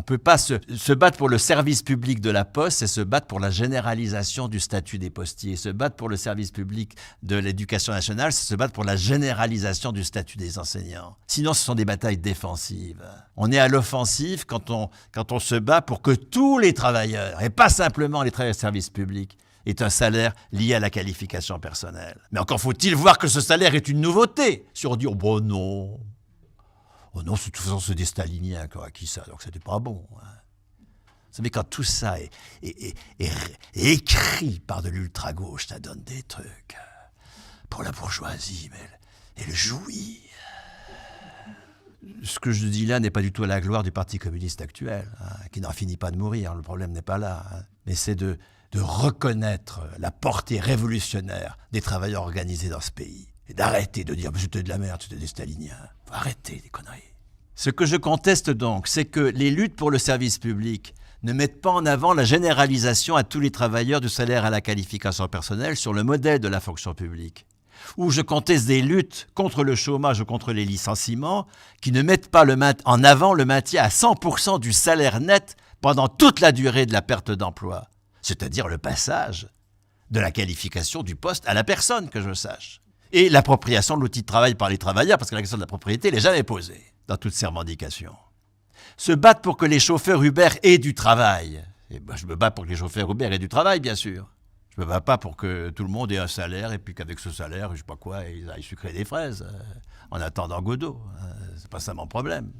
On ne peut pas se battre pour le service public de la Poste, c'est se battre pour la généralisation du statut des postiers. Se battre pour le service public de l'éducation nationale, c'est se battre pour la généralisation du statut des enseignants. Sinon, ce sont des batailles défensives. On est à l'offensive quand on se bat pour que tous les travailleurs, et pas simplement les travailleurs de service public, aient un salaire lié à la qualification personnelle. Mais encore faut-il voir que ce salaire est une nouveauté. Si on dit « oh bon non ». Oh non, de toute façon, c'est des staliniens qui ont acquis ça, donc c'était pas bon. Hein. Vous savez, quand tout ça est écrit par de l'ultra-gauche, ça donne des trucs. Pour la bourgeoisie, mais elle jouit. Ce que je dis là n'est pas du tout à la gloire du Parti communiste actuel, hein, qui n'en finit pas de mourir, le problème n'est pas là. Hein. Mais c'est de reconnaître la portée révolutionnaire des travailleurs organisés dans ce pays. Et d'arrêter de dire « c'était de la merde, c'était des staliniens ». Faut arrêter les conneries. Ce que je conteste donc, c'est que les luttes pour le service public ne mettent pas en avant la généralisation à tous les travailleurs du salaire à la qualification personnelle sur le modèle de la fonction publique. Ou je conteste des luttes contre le chômage ou contre les licenciements qui ne mettent pas en avant le maintien à 100% du salaire net pendant toute la durée de la perte d'emploi. C'est-à-dire le passage de la qualification du poste à la personne, que je sache. Et l'appropriation de l'outil de travail par les travailleurs, parce que la question de la propriété n'est jamais posée dans toutes ces revendications. Se battre pour que les chauffeurs Uber aient du travail. Et ben, je me bats pour que les chauffeurs Uber aient du travail, bien sûr. Je me bats pas pour que tout le monde ait un salaire et puis qu'avec ce salaire, je sais pas quoi, ils aillent sucrer des fraises en attendant Godot. C'est pas ça mon problème.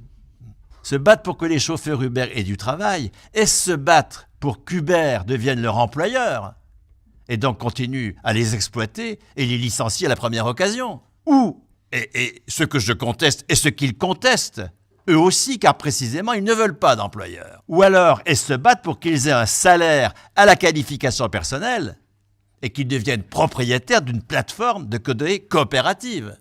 Se battre pour que les chauffeurs Uber aient du travail, est-ce se battre pour qu'Uber devienne leur employeur et donc continue à les exploiter et les licencier à la première occasion? Ou, et ce que je conteste et ce qu'ils contestent, eux aussi, car précisément, ils ne veulent pas d'employeurs. Ou alors, est-ce se battre pour qu'ils aient un salaire à la qualification personnelle et qu'ils deviennent propriétaires d'une plateforme de données coopérative?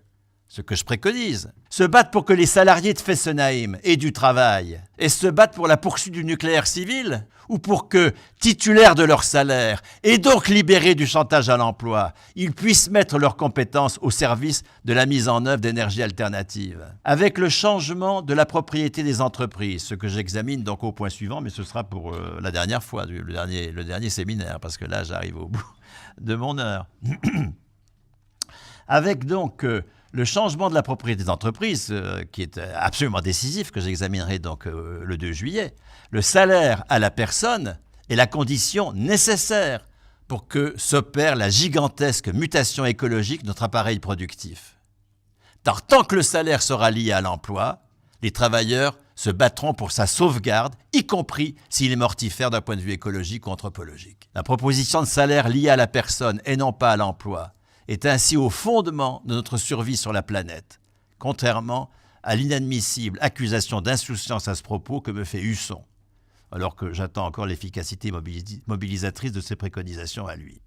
Ce que je préconise. Se battre pour que les salariés de Fessenheim aient du travail. Et se battre pour la poursuite du nucléaire civil? Ou pour que, titulaires de leur salaire, et donc libérés du chantage à l'emploi, ils puissent mettre leurs compétences au service de la mise en œuvre d'énergies alternatives. Avec le changement de la propriété des entreprises, ce que j'examine donc au point suivant, mais ce sera pour la dernière fois, le dernier séminaire, parce que là j'arrive au bout de mon heure. Avec donc le changement de la propriété des entreprises, qui est absolument décisif, que j'examinerai donc le 2 juillet, le salaire à la personne est la condition nécessaire pour que s'opère la gigantesque mutation écologique de notre appareil productif. Car tant que le salaire sera lié à l'emploi, les travailleurs se battront pour sa sauvegarde, y compris s'il est mortifère d'un point de vue écologique ou anthropologique. La proposition de salaire liée à la personne et non pas à l'emploi est ainsi au fondement de notre survie sur la planète, contrairement à l'inadmissible accusation d'insouciance à ce propos que me fait Husson, alors que j'attends encore l'efficacité mobilisatrice de ses préconisations à lui.